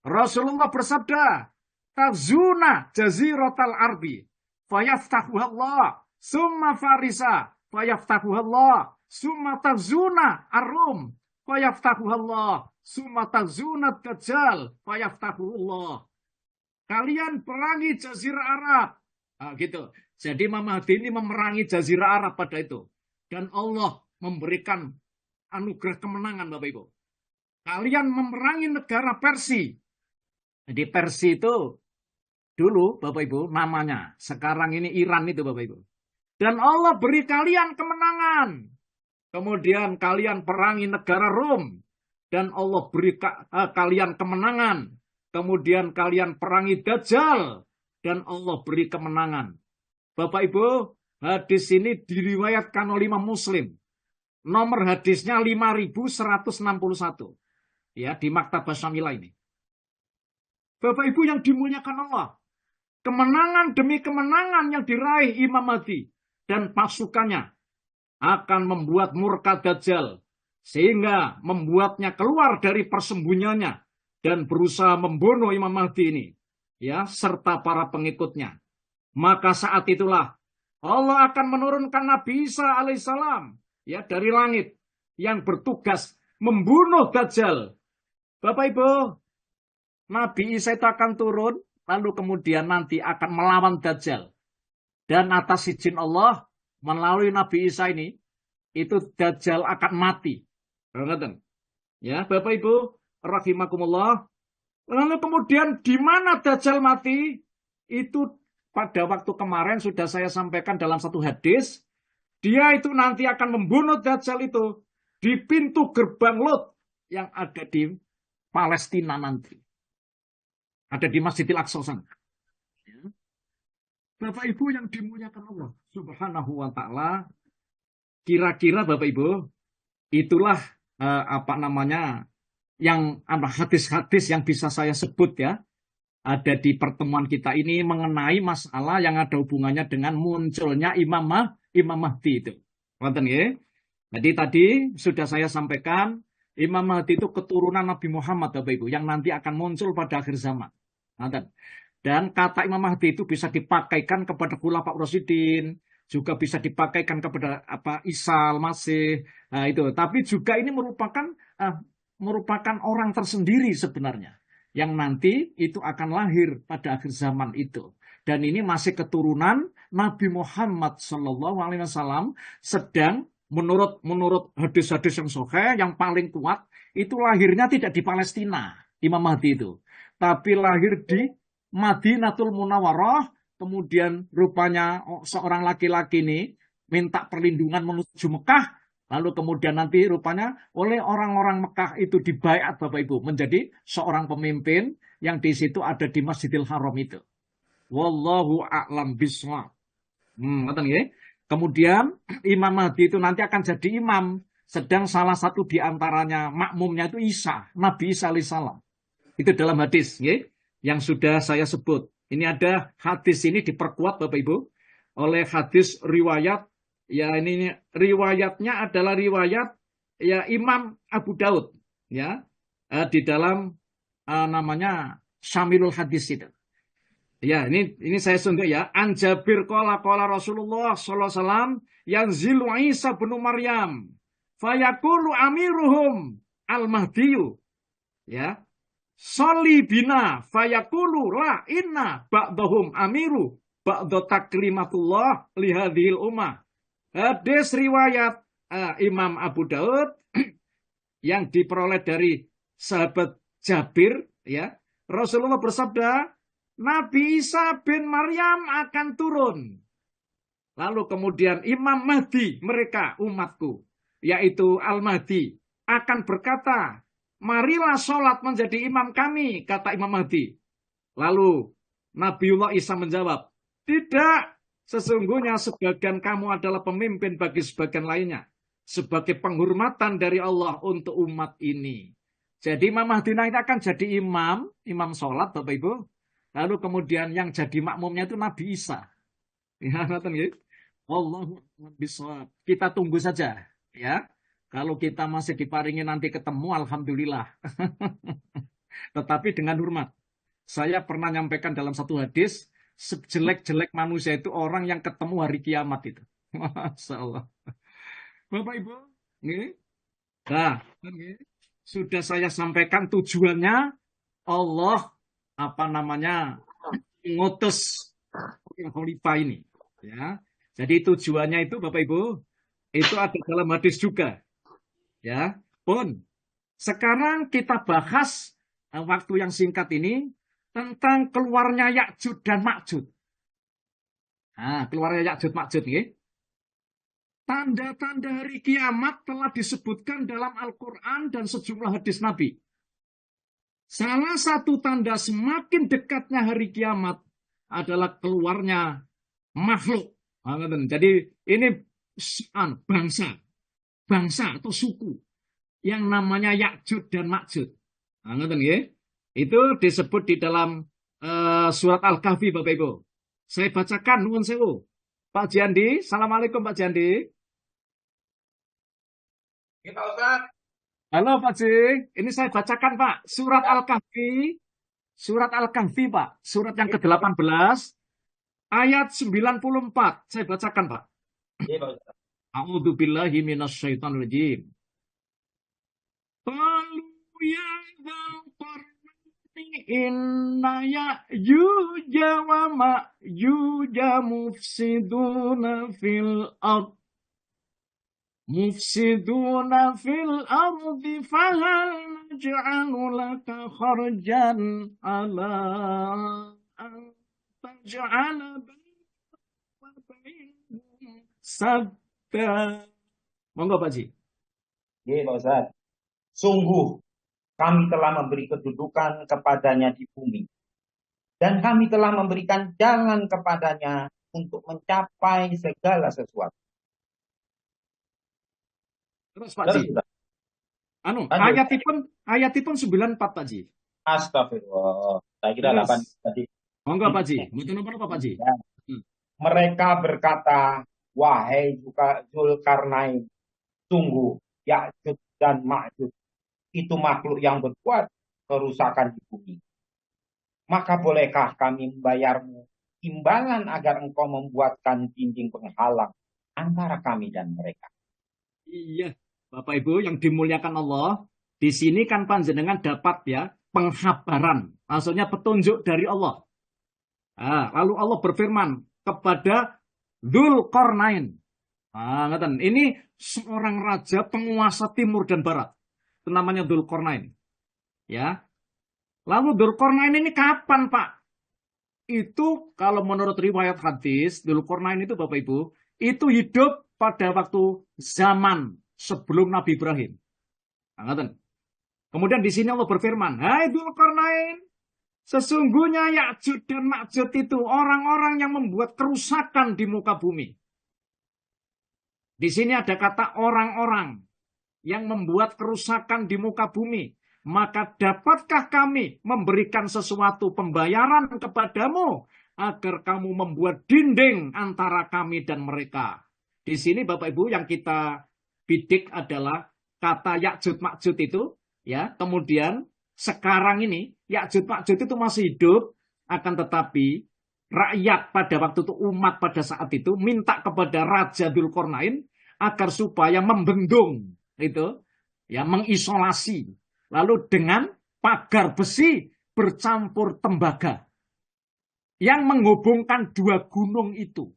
Rasulullah bersabda, "Tazuna jaziratal ardi, fayaftahuha Allah, summa farisa, fayaftahuha Allah, summa tazuna ar-rum, fayaftahuha Allah, summa tazuna dajjal, fayaftahuha Allah." Kalian perangi jazirah Arab. Nah, gitu. Jadi Imam Mahdi ini memerangi jazirah Arab pada itu. Dan Allah memberikan anugerah kemenangan, Bapak Ibu. Kalian memerangi negara Persia. Jadi Persia itu dulu, Bapak Ibu, namanya. Sekarang ini Iran itu, Bapak Ibu. Dan Allah beri kalian kemenangan. Kemudian kalian perangi negara Rom. Dan Allah beri kalian kemenangan. Kemudian kalian perangi Dajjal. Dan Allah beri kemenangan. Bapak Ibu, hadis ini diriwayatkan oleh Imam Muslim. Nomor hadisnya 5161. Ya, di Maktabah Syamilah ini. Bapak Ibu yang dimuliakan Allah. Kemenangan demi kemenangan yang diraih Imam Mahdi dan pasukannya akan membuat murka Dajjal. Sehingga membuatnya keluar dari persembunyiannya dan berusaha membunuh Imam Mahdi ini. Ya, serta para pengikutnya. Maka saat itulah Allah akan menurunkan Nabi Isa alaihissalam ya dari langit yang bertugas membunuh Dajjal. Bapak Ibu, Nabi Isa itu akan turun lalu kemudian nanti akan melawan Dajjal. Dan atas izin Allah melalui Nabi Isa ini itu Dajjal akan mati. Ya, Bapak Ibu, rahimakumullah. Lalu kemudian di mana Dajjal mati? Itu pada waktu kemarin sudah saya sampaikan dalam satu hadis. Dia itu nanti akan membunuh Dajjal itu di pintu gerbang Lot yang ada di Palestina nanti. Ada di Masjidil Aqsa sana. Bapak Ibu yang dimuliakan Allah Subhanahu wa taala, kira-kira Bapak Ibu, itulah yang hadis-hadis yang bisa saya sebut ya, ada di pertemuan kita ini mengenai masalah yang ada hubungannya dengan munculnya Imam Mahdi itu. Jadi tadi sudah saya sampaikan, Imam Mahdi itu keturunan Nabi Muhammad, Bapak Ibu, yang nanti akan muncul pada akhir zaman. Dan kata Imam Mahdi itu bisa dipakaikan kepada Khulafa Rasyidin, juga bisa dipakaikan kepada Isa Al-Masih. Nah, itu. Tapi juga ini merupakan orang tersendiri sebenarnya yang nanti itu akan lahir pada akhir zaman itu. Dan ini masih keturunan Nabi Muhammad SAW, sedang menurut hadis-hadis yang sahih yang paling kuat itu lahirnya tidak di Palestina, Imam Mahdi itu, tapi lahir di Madinatul Munawwarah. Kemudian rupanya seorang laki-laki ini minta perlindungan menuju Mekah. Lalu kemudian nanti rupanya oleh orang-orang Mekah itu dibaiat, Bapak Ibu, menjadi seorang pemimpin yang di situ ada di Masjidil Haram itu. Wallahu a'lam bishawab. Kemudian Imam Mahdi itu nanti akan jadi imam. Sedang salah satu di antaranya makmumnya itu Isa, Nabi Isa alaihissalam. Itu dalam hadis yang sudah saya sebut. Ini ada hadis ini diperkuat Bapak Ibu oleh hadis riwayat, ya ini riwayatnya adalah riwayat ya Imam Abu Daud, ya di dalam namanya Syamilul Hadis itu. Ya, ini saya sunduk ya. An Jabir qala Rasulullah sallallahu alaihi wasallam yanzilu Isa bin Maryam fayaqulu amiruhum al-mahdiyu, ya. Sholli bina fayaqulu la inna ba'dahum amiru ba'da taklimatullah li hadhil ummah. Hadis riwayat Imam Abu Daud yang diperoleh dari sahabat Jabir, ya. Rasulullah bersabda, Nabi Isa bin Maryam akan turun. Lalu kemudian Imam Mahdi, mereka umatku, yaitu Al-Mahdi, akan berkata, marilah sholat menjadi imam kami, kata Imam Mahdi. Lalu Nabiullah Isa menjawab, tidak, sesungguhnya sebagian kamu adalah pemimpin bagi sebagian lainnya, sebagai penghormatan dari Allah untuk umat ini. Jadi Imam Mahdi nanti akan jadi imam sholat, Bapak Ibu. Lalu kemudian yang jadi makmumnya itu Nabi Isa. Ya, Allahu bisawab. Kita tunggu saja, ya. Kalau kita masih diparingi nanti ketemu, alhamdulillah. Tetapi dengan hormat. Saya pernah nyampaikan dalam satu hadis, sejelek-jelek manusia itu orang yang ketemu hari kiamat itu. Masya Allah. Bapak Ibu, ini. Nah, sudah saya sampaikan tujuannya Allah ngutus khalifah ini, ya. Jadi tujuannya itu Bapak Ibu itu ada dalam hadis juga, ya. Pun sekarang kita bahas waktu yang singkat ini tentang keluarnya Ya'juj dan Ma'juj. Nah, keluarnya Ya'juj Ma'juj ini. Tanda-tanda hari kiamat telah disebutkan dalam Al-Quran dan sejumlah hadis Nabi. Salah satu tanda semakin dekatnya hari kiamat adalah keluarnya makhluk. Jadi ini bangsa atau suku yang namanya Ya'juj dan Ma'juj. Itu disebut di dalam surat Al-Kahfi, Bapak Ibu. Saya bacakan, nuwun sewu. Pak Jandi, Assalamualaikum Pak Jandi. Pak Ustaz. Halo Pak Ji, ini saya bacakan Pak, surat Al-Kahfi, Pak, surat yang ke-18, ayat 94, saya bacakan Pak. Iya Pak Ustaz. A'udzu billahi minasyaitonir rajim. Qalu ya dzal qarnaini inna ya'juja wa ma'juja mufsiduna fil ardh fahal naj'alu laka kharjan ala an taj'ala bainahum sadda. Monggo Pak Ji. Iya Pak Ustaz. Sungguh kami telah memberi kedudukan kepadanya di bumi. Dan kami telah memberikan jalan kepadanya untuk mencapai segala sesuatu. Terus Pak Ji. Ayatipun 94 Pak Ji. Astagfirullah. Saya kira 8 tadi. Monggo Pak Ji. Mboten apa Pak Ji. Ya. Mereka berkata, wahai Zulkarnain, sungguh Ya'juj dan Ma'juj itu makhluk yang berbuat kerusakan di bumi. Maka bolehkah kami membayarmu imbalan agar engkau membuatkan dinding penghalang antara kami dan mereka? Iya, Bapak Ibu yang dimuliakan Allah, di sini kan panjenengan dapat ya penghabaran, maksudnya petunjuk dari Allah. Nah, lalu Allah berfirman kepada Dzulqarnain. Ini seorang raja penguasa timur dan barat. Itu namanya Dzulqarnain. Ya. Lalu Dzulqarnain ini kapan, Pak? Itu kalau menurut riwayat hadis, Dzulqarnain itu Bapak Ibu, itu hidup pada waktu zaman sebelum Nabi Ibrahim. Kemudian di sini Allah berfirman, hai Dzulqarnain, sesungguhnya Ya'juj dan Ma'juj itu orang-orang yang membuat kerusakan di muka bumi. Di sini ada kata orang-orang yang membuat kerusakan di muka bumi. maka dapatkah kami memberikan sesuatu pembayaran kepadamu agar kamu membuat dinding antara kami dan mereka. Di sini Bapak Ibu yang kita bidik adalah kata Ya'jud Ma'jud itu, ya. Kemudian sekarang ini Ya'jud Ma'jud itu masih hidup, akan tetapi rakyat pada waktu itu, umat pada saat itu minta kepada Raja Dzulkarnain agar supaya membendung itu, ya, mengisolasi, lalu dengan pagar besi bercampur tembaga yang menghubungkan dua gunung itu.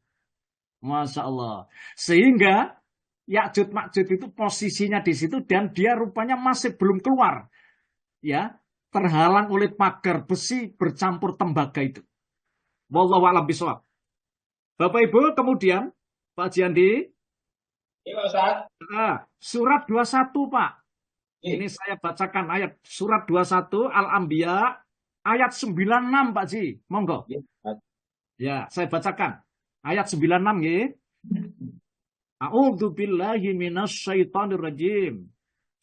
Masya Allah. Sehingga Ya'jud Ma'jud itu posisinya di situ dan dia rupanya masih belum keluar. Ya, terhalang oleh pagar besi bercampur tembaga itu. Wallahu a'lam bishawab. Bapak Ibu, kemudian Pak Jiandi, Iya, Pak Ustaz. surat 21, Pak. Iya. Ini saya bacakan ayat surat 21 Al-Anbiya ayat 96, Pak Ji. Monggo. Iya, Ustaz. Ya, saya bacakan. Ayat 96 ya. A'udzu billahi minasyaitonir rajim.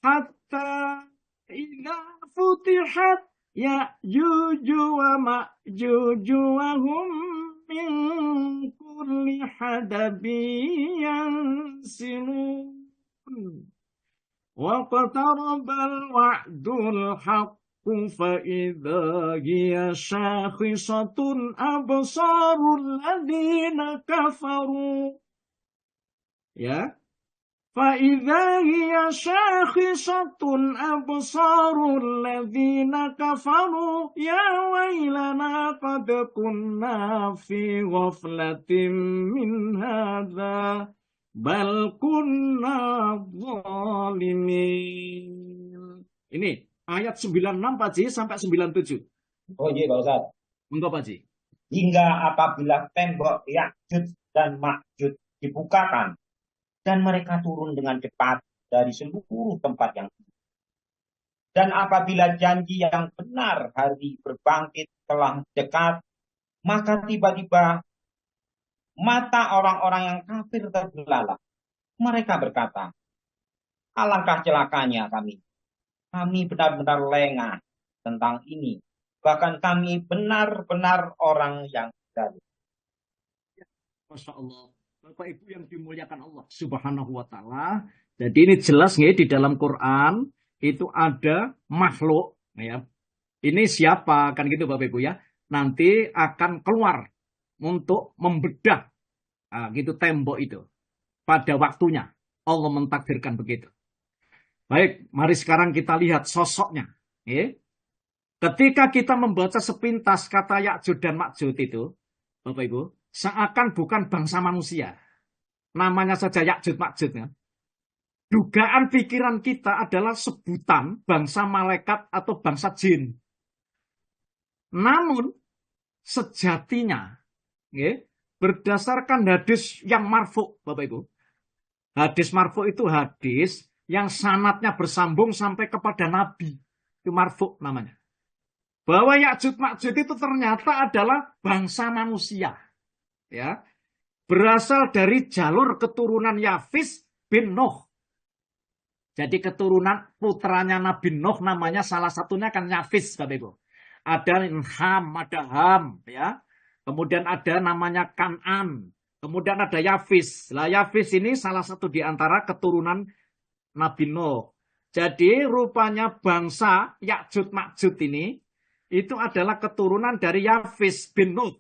Hatta idza futihat Ya'juju wa Ma'juju wa hum min kulli hadabin yansilun. Wa qatarabal wa'dul haqqu fa idza hiya shakhisatun absarul ladina kafaru. Ya. فَإِذَا هِيَ شَاخِصَةٌ أَبْصَارُ الَّذِينَ كَفَرُوا يَا وَيْلَنَا قَدْ كُنَّا فِي غَفْلَةٍ مِّنْ هَذَا بَلْ كُنَّا ظَالِمِينَ. Ini ayat 96 Pak Ji sampai 97. Oh iya, Pak Ustaz. Monggo Pak Ji. Hingga apabila tembok Ya'jud dan Ma'jud dibukakan, dan mereka turun dengan cepat dari seluruh tempat yang tinggi. Dan apabila janji yang benar hari berbangkit telah dekat, maka tiba-tiba mata orang-orang yang kafir terbelalak. Mereka berkata, alangkah celakanya kami. Kami benar-benar lengah tentang ini. Bahkan kami benar-benar orang yang zalim. Masya Allah. Bapak Ibu yang dimuliakan Allah Subhanahu wa Ta'ala. Jadi ini jelas nih di dalam Quran itu ada makhluk, ya. Ini siapa kan gitu Bapak Ibu ya? Nanti akan keluar untuk membedah gitu tembok itu. Pada waktunya Allah mentakdirkan begitu. Baik, mari sekarang kita lihat sosoknya. Ya. Ketika kita membaca sepintas kata Ya'jud dan Ma'jud itu, Bapak Ibu, seakan bukan bangsa manusia. Namanya saja Ya'jud Ma'jud. Ya. Dugaan pikiran kita adalah sebutan bangsa malaikat atau bangsa jin. Namun, sejatinya, ya, berdasarkan hadis yang marfu, Bapak Ibu. Hadis marfu itu hadis yang sanadnya bersambung sampai kepada Nabi. Itu marfu namanya. Bahwa Ya'jud Ma'jud itu ternyata adalah bangsa manusia. Ya, berasal dari jalur keturunan Yafis bin Nuh. Jadi keturunan putranya Nabi Nuh namanya salah satunya kan Yafis, Bapak Ibu. Ada Ham, ya. Kemudian ada namanya Kan'an. Kemudian ada Yafis. Lah Yafis ini salah satu di antara keturunan Nabi Nuh. Jadi rupanya bangsa Ya'jud Ma'jud ini itu adalah keturunan dari Yafis bin Nuh.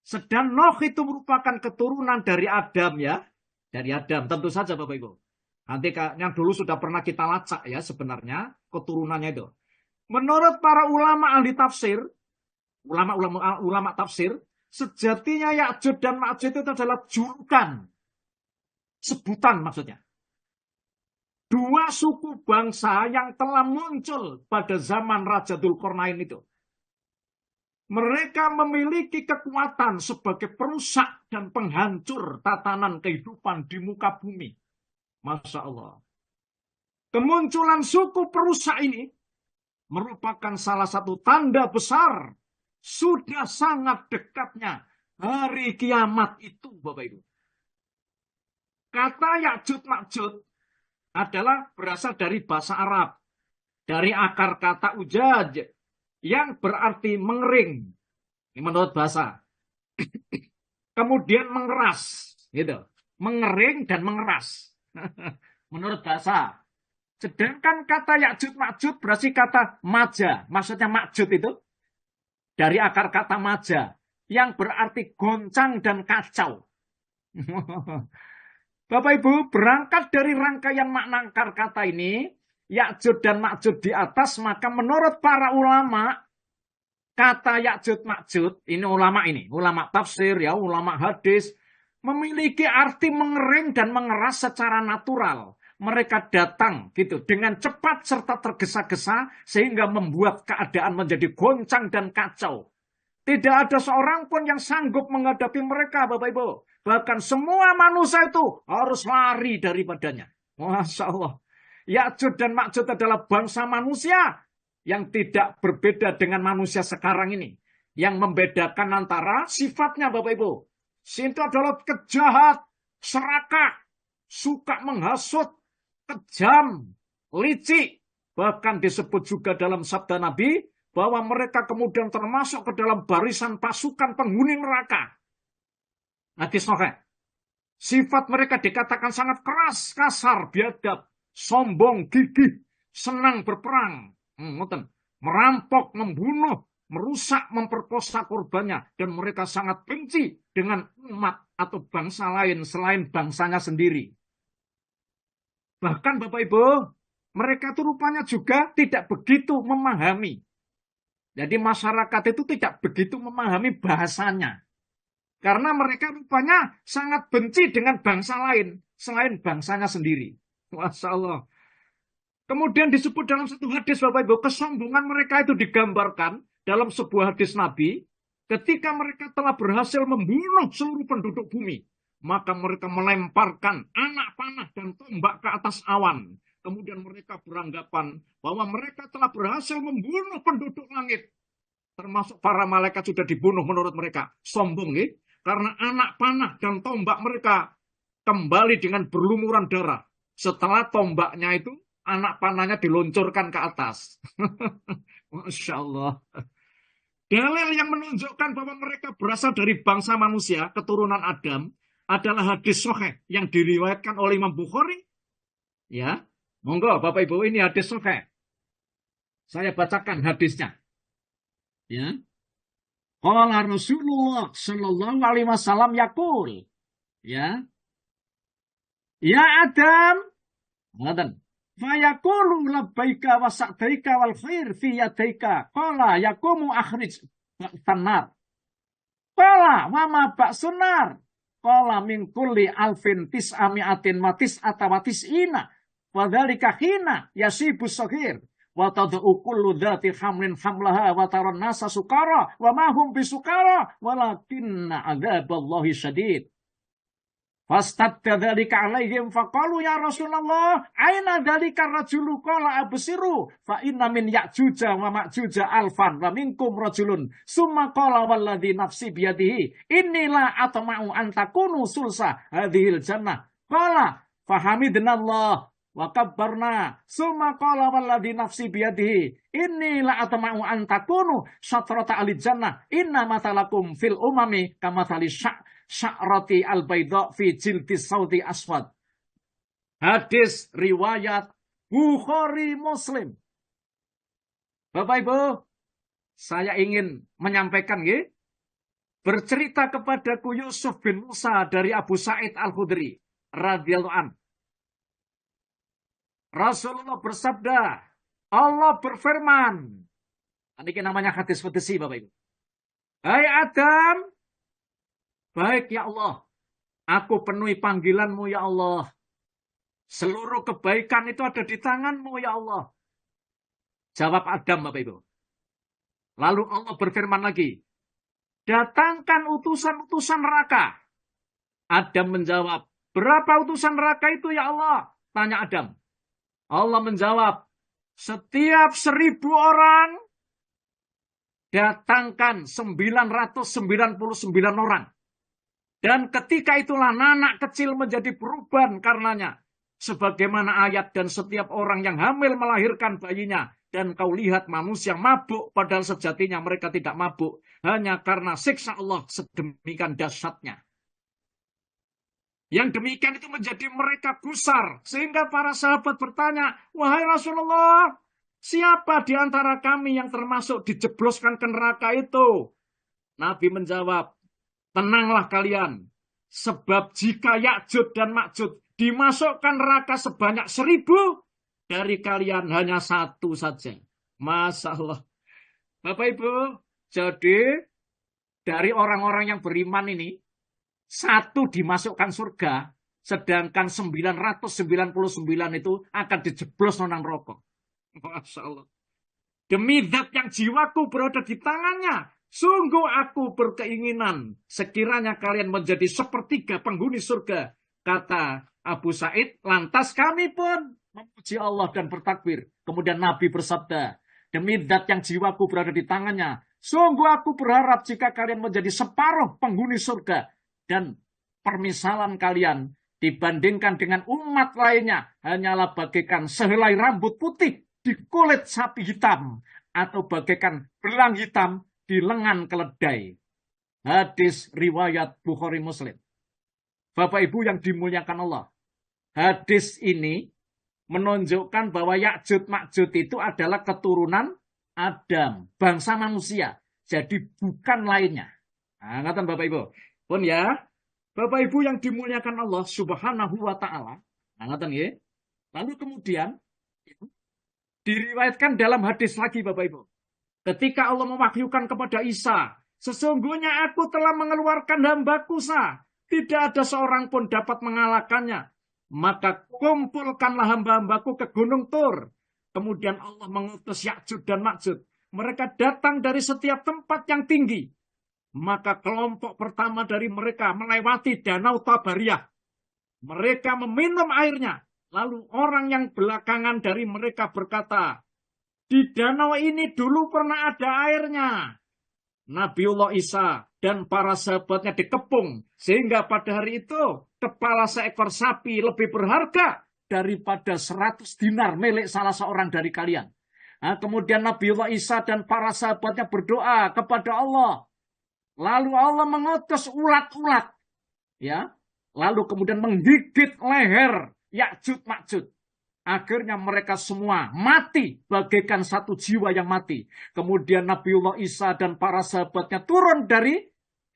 Sedang Nuh itu merupakan keturunan dari Adam ya. Dari Adam tentu saja Bapak Ibu. Nanti yang dulu sudah pernah kita lacak ya sebenarnya keturunannya itu. Menurut para ulama ahli tafsir, ulama tafsir, sejatinya Ya'jud dan Ma'jud itu adalah julukan. Sebutan maksudnya. Dua suku bangsa yang telah muncul pada zaman Raja Dzulkarnain itu. Mereka memiliki kekuatan sebagai perusak dan penghancur tatanan kehidupan di muka bumi. Masya Allah. Kemunculan suku perusak ini merupakan salah satu tanda besar sudah sangat dekatnya hari kiamat itu, Bapak Ibu. Kata Ya'jud Ma'jud adalah berasal dari bahasa Arab. Dari akar kata ujaj yang berarti mengering. Ini menurut bahasa. Kemudian mengeras, gitu. Mengering dan mengeras. Menurut bahasa. Sedangkan kata Ya'jud Ma'jud berarti kata maja. Maksudnya Ma'jud itu dari akar kata maja yang berarti goncang dan kacau. Bapak Ibu, berangkat dari rangkaian makna akar kata ini, Ya'jud dan Ma'jud di atas, maka menurut para ulama, kata Ya'jud Ma'jud, ini, ulama tafsir, ya, ulama hadis, memiliki arti mengering dan mengeras secara natural. Mereka datang gitu dengan cepat serta tergesa-gesa sehingga membuat keadaan menjadi goncang dan kacau. Tidak ada seorang pun yang sanggup menghadapi mereka, Bapak Ibu. Bahkan semua manusia itu harus lari daripadanya. Masya Allah. Ya'jud dan Ma'jud adalah bangsa manusia yang tidak berbeda dengan manusia sekarang ini. Yang membedakan antara sifatnya, Bapak Ibu. Itu adalah kejahat, serakah, suka menghasut, kejam, licik. Bahkan disebut juga dalam sabda Nabi bahwa mereka kemudian termasuk ke dalam barisan pasukan penghuni neraka. Hadis sahih. Sifat mereka dikatakan sangat keras, kasar, biadab, sombong, gigih, senang berperang, merampok, membunuh, merusak, memperkosa korbannya, dan mereka sangat benci dengan umat atau bangsa lain selain bangsanya sendiri. Bahkan Bapak Ibu, mereka itu rupanya juga tidak begitu memahami. Jadi masyarakat itu tidak begitu memahami bahasanya. Karena mereka rupanya sangat benci dengan bangsa lain selain bangsanya sendiri. Masya Allah. Kemudian disebut dalam satu hadis Bapak Ibu, kesombongan mereka itu digambarkan dalam sebuah hadis Nabi. Ketika mereka telah berhasil membunuh seluruh penduduk bumi, maka mereka melemparkan anak panah dan tombak ke atas awan. Kemudian mereka beranggapan bahwa mereka telah berhasil membunuh penduduk langit. Termasuk para malaikat sudah dibunuh menurut mereka. Sombong, ya? Karena anak panah dan tombak mereka kembali dengan berlumuran darah. Setelah tombaknya itu, anak panahnya diluncurkan ke atas. Masya Allah. Dalil yang menunjukkan bahwa mereka berasal dari bangsa manusia, keturunan Adam, adalah hadis sahih yang diriwayatkan oleh Imam Bukhari. Ya, monggo Bapak Ibu, ini hadis sahih. Saya bacakan hadisnya. Ya. Qala Rasulullah sallallahu alaihi wasallam yaqul. Ya. Ya Adam. Ngaten. Fa yaqulu labbaika wa sa'daika wal khair fi yadaika. Qala yaqumu akhrij ba'sanar. Qala wa ma ba'sunar. Qala min kulli alfin tis'ami'atin wa tis'ata wa tis'ina. Wa dzalika hina yasibu saghir. Wa tad'u kullu dzati hamlin hamlaha wa taran nasa sukara wa ma hum bisukara walakinna adzaballahi syadid. Fastadda dzalika alaihim faqalu ya Rasulullah aina dzalika rajulu qala absiru fa inna min ya'juja wa ma'juja alfan wa minkum rajulun summa qala walladzi nafsi biyadihi innila atma'u an takunu sulsa hadhil jannah qala fahamidnallah wa kabbarna summa qala walladzi nafsi biyadihi inni la atma'u an takunu syatrata alil jannah inna matalakum fil umami kamathali sya'rati al-baydha fi jildis saudi aswad. Hadis riwayat Bukhari Muslim. Bapak Ibu, saya ingin menyampaikan bercerita kepadaku Yusuf bin Musa dari Abu Sa'id Al-Khudri radhiyallahu anhu. Rasulullah bersabda, Allah berfirman. Ini namanya hadis qudsi Bapak Ibu. Hai Adam, baik ya Allah, aku penuhi panggilanmu ya Allah. Seluruh kebaikan itu ada di tanganmu ya Allah. Jawab Adam Bapak Ibu. Lalu Allah berfirman lagi, datangkan utusan-utusan neraka. Adam menjawab, berapa utusan neraka itu ya Allah? Tanya Adam. Allah menjawab, setiap 1000 orang, datangkan 999 orang. Dan ketika itulah anak kecil menjadi beruban karenanya. Sebagaimana ayat dan setiap orang yang hamil melahirkan bayinya. Dan kau lihat manusia mabuk padahal sejatinya mereka tidak mabuk. Hanya karena siksa Allah sedemikian dahsyatnya. Yang demikian itu menjadi mereka gusar. Sehingga para sahabat bertanya, wahai Rasulullah, siapa di antara kami yang termasuk dijebloskan ke neraka itu? Nabi menjawab, tenanglah kalian. Sebab jika Ya'jud dan Ma'jud dimasukkan neraka sebanyak 1000, dari kalian hanya 1 saja. Masya Allah. Bapak Ibu, jadi dari orang-orang yang beriman ini, 1 dimasukkan surga, sedangkan 999 itu akan dijeblos nonang rokok. Masya Allah. Demi zat yang jiwaku berada di tangannya, sungguh aku berkeinginan sekiranya kalian menjadi sepertiga penghuni surga. Kata Abu Sa'id, lantas kami pun memuji Allah dan bertakbir. Kemudian Nabi bersabda, demi zat yang jiwaku berada di tangannya, sungguh aku berharap jika kalian menjadi separuh penghuni surga. Dan permisalan kalian dibandingkan dengan umat lainnya hanyalah bagaikan sehelai rambut putih di kulit sapi hitam atau bagaikan belang hitam di lengan keledai. Hadis riwayat Bukhari Muslim. Bapak Ibu yang dimuliakan Allah. Hadis ini menunjukkan bahwa Ya'jud Ma'jud itu adalah keturunan Adam, bangsa manusia. Jadi bukan lainnya. Nah, ngatan Bapak Ibu. Pun ya, Bapak Ibu yang dimuliakan Allah Subhanahu wa Ta'ala. Nah, ngatan ya. Lalu kemudian diriwayatkan dalam hadis lagi Bapak Ibu. Ketika Allah mewahyukan kepada Isa, sesungguhnya aku telah mengeluarkan hambaku Sa. Tidak ada seorang pun dapat mengalahkannya. Maka kumpulkanlah hamba-hambaku ke Gunung Tur. Kemudian Allah mengutus Ya'jud dan Ma'jud. Mereka datang dari setiap tempat yang tinggi. Maka kelompok pertama dari mereka melewati danau Tabariyah. Mereka meminum airnya. Lalu orang yang belakangan dari mereka berkata, di danau ini dulu pernah ada airnya. Nabiullah Isa dan para sahabatnya dikepung. Sehingga pada hari itu, kepala seekor sapi lebih berharga daripada 100 dinar milik salah seorang dari kalian. Nah, kemudian Nabiullah Isa dan para sahabatnya berdoa kepada Allah. Lalu Allah mengutus ulat-ulat. Ya, lalu kemudian menggigit leher Ya'jud Ma'jud. Akhirnya mereka semua mati bagaikan satu jiwa yang mati. Kemudian Nabiullah Isa dan para sahabatnya turun dari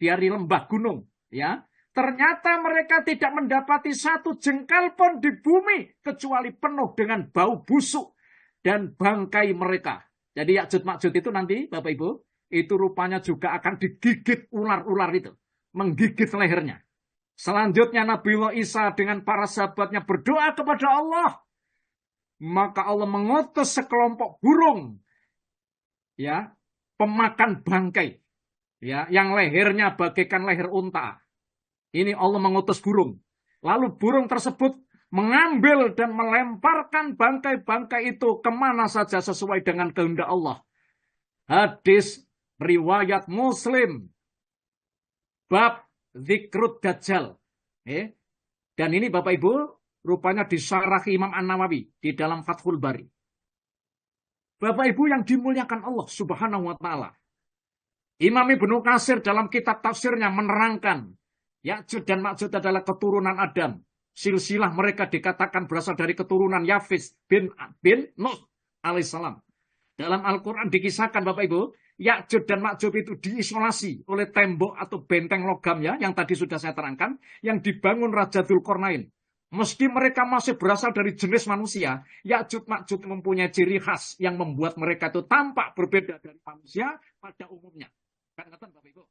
lembah gunung. Ya, ternyata mereka tidak mendapati satu jengkal pun di bumi kecuali penuh dengan bau busuk dan bangkai mereka. Jadi Ya'jud Ma'jud itu nanti Bapak Ibu, itu rupanya juga akan digigit ular-ular itu. Menggigit lehernya. Selanjutnya Nabiullah Isa dengan para sahabatnya berdoa kepada Allah. Maka Allah mengutus sekelompok burung. Ya, pemakan bangkai. Ya, yang lehernya bagaikan leher unta. Ini Allah mengutus burung. Lalu burung tersebut mengambil dan melemparkan bangkai-bangkai itu kemana saja sesuai dengan kehendak Allah. Hadis riwayat Muslim. Bab Zikrut Dajjal. Dan ini Bapak Ibu, rupanya disyarah Imam An-Nawawi di dalam Fathul Bari. Bapak Ibu yang dimuliakan Allah Subhanahu wa Ta'ala. Imam Ibnu Katsir dalam kitab tafsirnya menerangkan, Ya'jud dan Ma'jud adalah keturunan Adam. Silsilah mereka dikatakan berasal dari keturunan Yafis bin Nuh alaihissalam. Dalam Al-Quran dikisahkan Bapak Ibu, Ya'jud dan Ma'jud itu diisolasi oleh tembok atau benteng logam ya, yang tadi sudah saya terangkan, yang dibangun Raja Dzulqarnain. Meski mereka masih berasal dari jenis manusia, Ya'jud Ma'jud mempunyai ciri khas yang membuat mereka itu tampak berbeda dari manusia pada umumnya. Kan Bapak Ibu?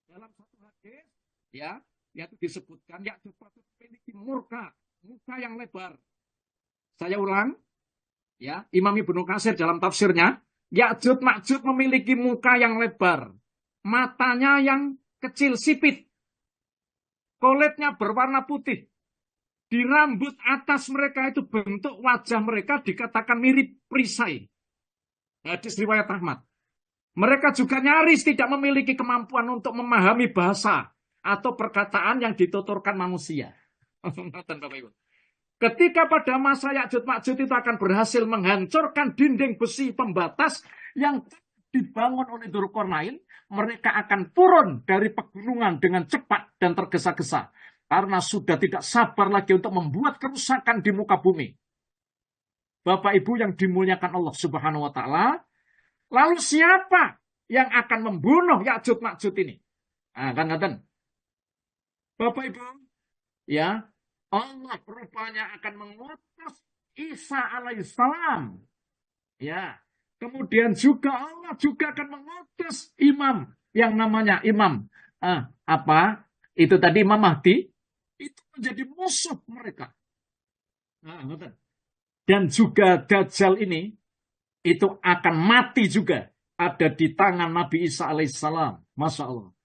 Dalam satu hadis, ya, yaitu disebutkan Ya'jud Ma'jud memiliki muka yang lebar. Saya ulang, ya, Imam Ibnu Katsir dalam tafsirnya, Ya'jud Ma'jud memiliki muka yang lebar, matanya yang kecil sipit, kulitnya berwarna putih. Di rambut atas mereka itu bentuk wajah mereka dikatakan mirip perisai. Hadis riwayat Ahmad. Mereka juga nyaris tidak memiliki kemampuan untuk memahami bahasa atau perkataan yang dituturkan manusia. Ketika pada masa Ya'juj Ma'juj itu akan berhasil menghancurkan dinding besi pembatas yang dibangun oleh Dzulqarnain, mereka akan turun dari pegunungan dengan cepat dan tergesa-gesa karena sudah tidak sabar lagi untuk membuat kerusakan di muka bumi. Bapak Ibu yang dimuliakan Allah Subhanahu wa taala, lalu siapa yang akan membunuh Ya'juj Ma'juj ini? Nah, kan Bapak Ibu, ya, Allah rupanya akan mengutus Isa alaihissalam. Ya. Kemudian juga Allah juga akan mengutus imam yang namanya imam apa? Itu tadi Imam Mahdi itu menjadi musuh mereka. Nah, dan juga Dajjal ini itu akan mati juga ada di tangan Nabi Isa alaihissalam. Masya Allah.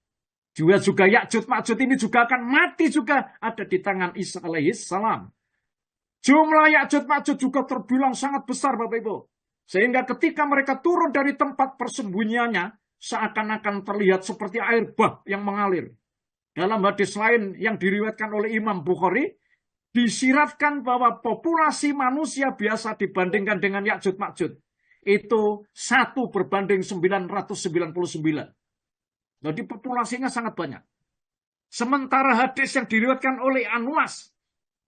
Juga Ya'juj Ma'juj ini juga akan mati juga ada di tangan Isa alaihissalam. Jumlah Ya'juj Ma'juj juga terbilang sangat besar Bapak Ibu. Sehingga ketika mereka turun dari tempat persembunyiannya, seakan-akan terlihat seperti air bah yang mengalir. Dalam hadis lain yang diriwayatkan oleh Imam Bukhari, disiratkan bahwa populasi manusia biasa dibandingkan dengan Ya'juj Ma'juj itu 1:999. Jadi populasinya sangat banyak. Sementara hadis yang diriwayatkan oleh Anwas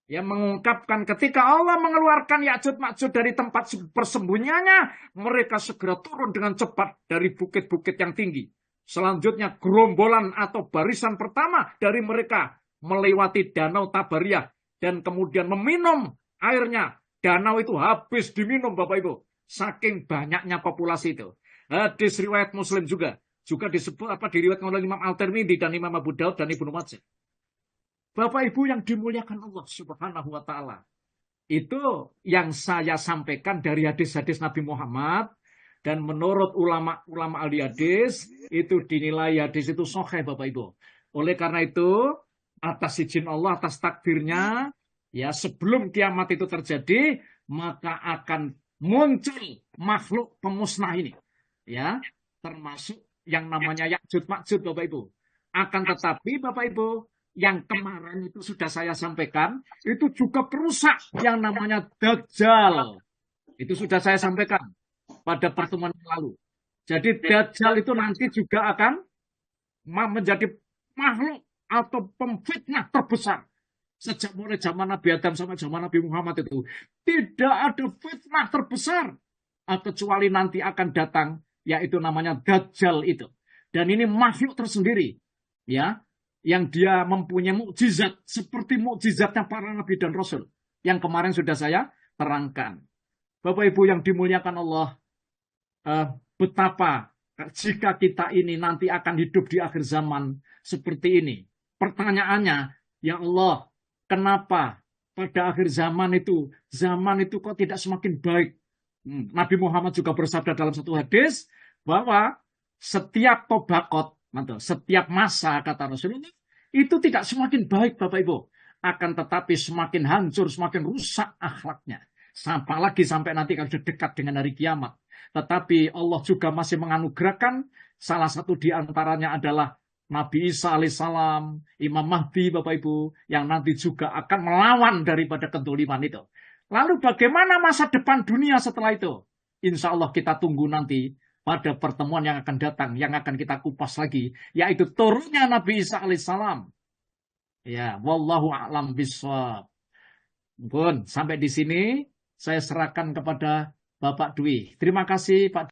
yang mengungkapkan ketika Allah mengeluarkan Ya'juj Ma'juj dari tempat persembunyiannya, mereka segera turun dengan cepat dari bukit-bukit yang tinggi. Selanjutnya gerombolan atau barisan pertama dari mereka melewati Danau Tabariyah dan kemudian meminum airnya. Danau itu habis diminum Bapak Ibu. Saking banyaknya populasi itu. Hadis riwayat Muslim juga disebut diriwayatkan oleh Imam Al-Tirmidzi dan Imam Abu Daud dan Ibnu Majah. Bapak Ibu yang dimuliakan Allah Subhanahu wa taala. Itu yang saya sampaikan dari hadis-hadis Nabi Muhammad dan menurut ulama-ulama ahli hadis itu dinilai hadis itu sahih Bapak Ibu. Oleh karena itu atas izin Allah, atas takdirnya ya sebelum kiamat itu terjadi maka akan muncul makhluk pemusnah ini. Ya, termasuk yang namanya Ya'juj Ma'juj Bapak Ibu. Akan tetapi Bapak Ibu, yang kemarin itu sudah saya sampaikan, itu juga perusak yang namanya Dajjal. Itu sudah saya sampaikan pada pertemuan yang lalu. Jadi Dajjal itu nanti juga akan menjadi makhluk atau pemfitnah terbesar. Sejak mulai zaman Nabi Adam sampai zaman Nabi Muhammad itu. Tidak ada fitnah terbesar. Kecuali nanti akan datang yaitu namanya Dajjal itu. Dan ini makhluk tersendiri, ya, yang dia mempunyai mukjizat seperti mukjizatnya para nabi dan rasul yang kemarin sudah saya terangkan. Bapak Ibu yang dimuliakan Allah, betapa jika kita ini nanti akan hidup di akhir zaman seperti ini. Pertanyaannya, ya Allah, kenapa pada akhir zaman itu kok tidak semakin baik? Nabi Muhammad juga bersabda dalam satu hadis bahwa setiap tobakot, setiap masa kata Rasulullah itu tidak semakin baik Bapak Ibu, akan tetapi semakin hancur, semakin rusak akhlaknya. Apalagi sampai nanti kalau sudah dekat dengan hari kiamat. Tetapi Allah juga masih menganugerahkan salah satu di antaranya adalah Nabi Isa alaihissalam, Imam Mahdi Bapak Ibu, yang nanti juga akan melawan daripada kedoliman itu. Lalu bagaimana masa depan dunia setelah itu? Insya Allah kita tunggu nanti pada pertemuan yang akan datang, yang akan kita kupas lagi, yaitu turunnya Nabi Isa alaihissalam. Ya, wallahu a'lam bishawab. Sampai di sini saya serahkan kepada Bapak Dwi. Terima kasih Pak.